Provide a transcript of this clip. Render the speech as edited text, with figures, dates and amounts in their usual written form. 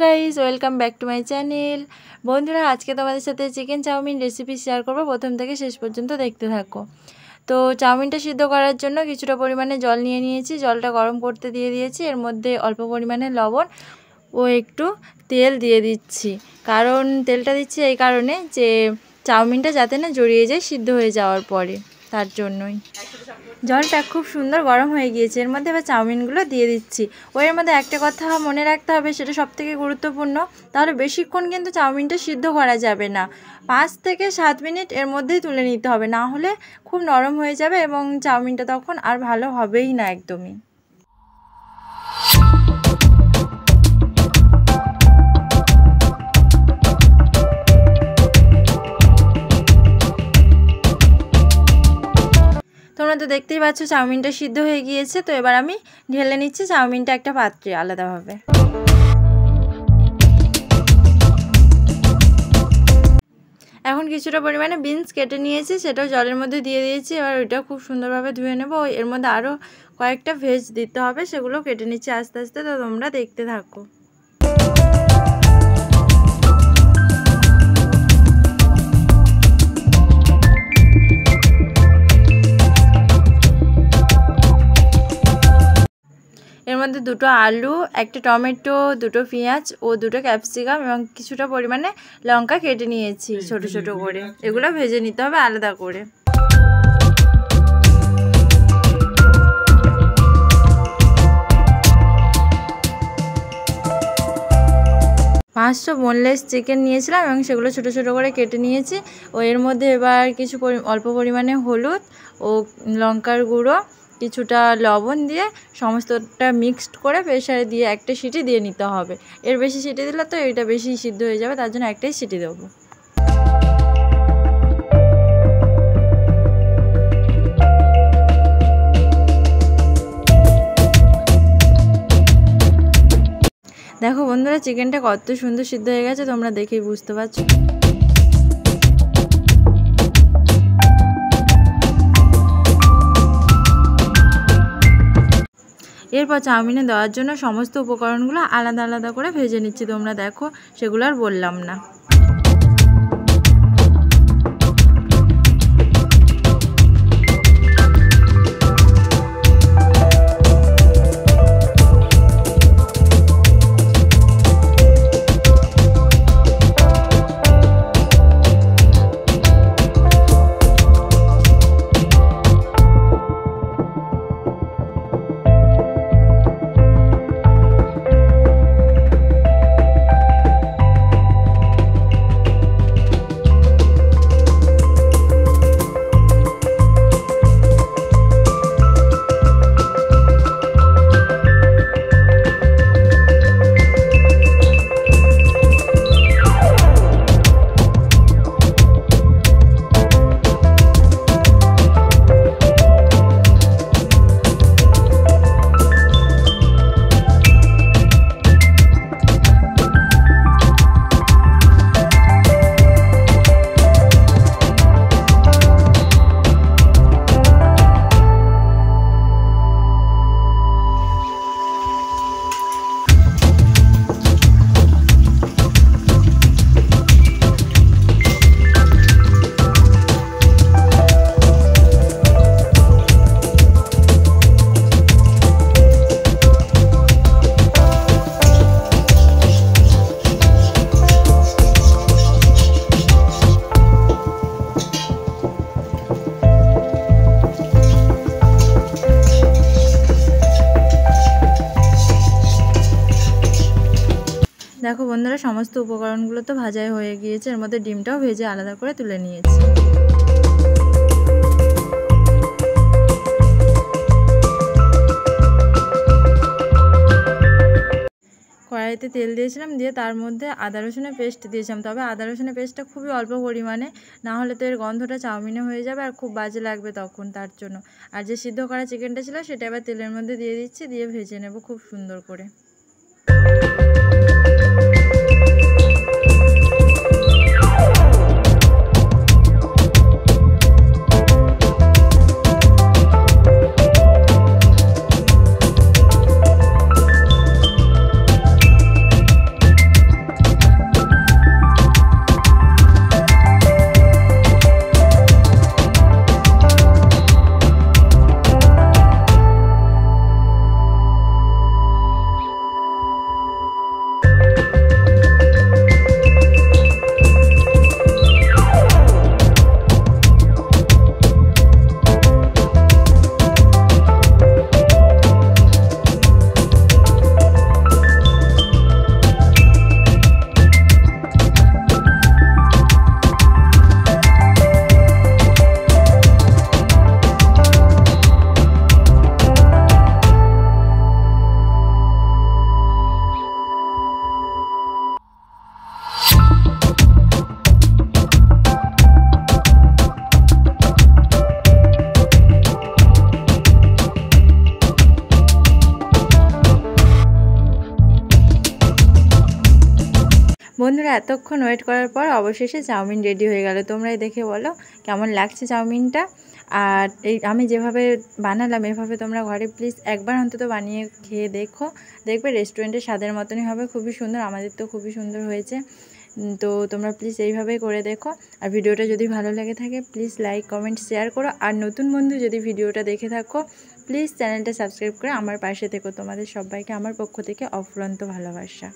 Guys, welcome back to my channel. বন্ধুরা, আজকে তোমাদের সাথে চিকেন চাউমিন রেসিপি শেয়ার করব। প্রথম থেকে শেষ পর্যন্ত দেখতে থাকো। তো চাউমিনটা সিদ্ধ করার জন্য কিছুটা পরিমাণে জল নিয়ে নিয়েছি। জলটা গরম করতে দিয়ে দিয়েছি। এর মধ্যে অল্প পরিমাণে লবণ ও একটু তেল দিয়ে দিচ্ছি। কারণ তেলটা দিচ্ছি এই কারণে যে চাউমিনটা যাতে না জড়িয়ে যায় সিদ্ধ হয়ে যাওয়ার পরে, তার জন্যই। জলটা খুব সুন্দর গরম হয়ে গিয়েছে। এর মধ্যে এবার চাউমিনগুলো দিয়ে দিচ্ছি। এর মধ্যে একটা কথা মনে রাখতে হবে, সেটা সবথেকে গুরুত্বপূর্ণ। তাহলে বেশিক্ষণ কিন্তু চাউমিনটা সিদ্ধ করা যাবে না। 5 থেকে 7 মিনিট এর মধ্যেই তুলে নিতে হবে, না হলে খুব নরম হয়ে যাবে এবং চাউমিনটা তখন আর ভালো হবেই না একদমই। তোমরা তো দেখতেই পাচ্ছ চাউমিনটা সিদ্ধ হয়ে গিয়েছে। তো এবার আমি ঢেলে নিচ্ছি চাউমিনটা একটা পাত্রে আলাদাভাবে। এখন কিছুটা পরিমাণে বিনস কেটে নিয়েছি, সেটাও জলের মধ্যে দিয়ে দিয়েছি। এবার ওইটা খুব সুন্দরভাবে ধুয়ে নেব। এর মধ্যে আরও কয়েকটা ভেজ দিতে হবে, সেগুলো কেটে নিচ্ছি আস্তে আস্তে। তো তোমরা দেখতে থাকো। এর মধ্যে 2টো আলু, একটা টমেটো, 2টো পেঁয়াজ ও 2টো ক্যাপসিকাম এবং কিছুটা পরিমাণে লঙ্কা কেটে নিয়েছি ছোট ছোট করে। এগুলো ভেজে নিতে হবে আলাদা করে। 500 বোনলেস চিকেন নিয়েছিলাম এবং সেগুলো ছোট ছোট করে কেটে নিয়েছি। এর মধ্যে এবার কিছু অল্প পরিমাণে হলুদ ও লঙ্কার গুঁড়ো, কিছুটা লবণ দিয়ে সমস্তটা মিক্সড করে প্রেসারে দিয়ে একটা সিটি দিয়ে নিতে হবে। এর বেশি সিটি দিলে তো এটা বেশি সিদ্ধ হয়ে যাবে, তার জন্য একটাই সিটি দেবো। দেখো বন্ধুরা, চিকেনটা কত সুন্দর সিদ্ধ হয়ে গেছে, তোমরা দেখেই বুঝতে পারছো। এরপর চাউমিনে দেওয়ার জন্য সমস্ত উপকরণগুলো আলাদা আলাদা করে ভেজে নিচ্ছি। তোমরা দেখো, সেগুলো আর বললাম না। দেখো বন্ধুরা, সমস্ত উপকরণগুলো তো ভাজাই হয়ে গিয়েছে। এর মধ্যে ডিমটাও ভেজে আলাদা করে তুলে নিয়েছি। কড়াইতে তেল দিয়েছিলাম, দিয়ে তার মধ্যে আদা রসুনের পেস্ট দিয়েছিলাম। তবে আদা রসুনের পেস্টটা খুবই অল্প পরিমাণে, না হলে তো এর গন্ধটা চাউমিনে হয়ে যাবে আর খুব বাজে লাগবে তখন, তার জন্য। আর যে সিদ্ধ করা চিকেনটা ছিল সেটা এবার তেলের মধ্যে দিয়ে দিচ্ছি, দিয়ে ভেজে নেব খুব সুন্দর করে। বন্ধুরা এতক্ষণ ওয়েট করার পর অবশেষে চাউমিন রেডি হয়ে গেল। তোমরাই দেখে বলো কেমন লাগছে চাউমিনটা। আর এই আমি যেভাবে বানালাম এভাবে তোমরা ঘরে প্লিজ একবার অন্তত বানিয়ে খেয়ে দেখো, দেখবে রেস্টুরেন্টের স্বাদের মতনই হবে, খুবই সুন্দর। আমাদের তো খুবই সুন্দর হয়েছে। তো তোমরা প্লিজ এইভাবেই করে দেখো। আর ভিডিওটা যদি ভালো লেগে থাকে প্লিজ লাইক কমেন্ট শেয়ার করো। আর নতুন বন্ধু যদি ভিডিওটা দেখে থাকো প্লিজ চ্যানেলটা সাবস্ক্রাইব করে আমার পাশে থেকো। তোমাদের সবাইকে আমার পক্ষ থেকে অফুরন্ত ভালোবাসা।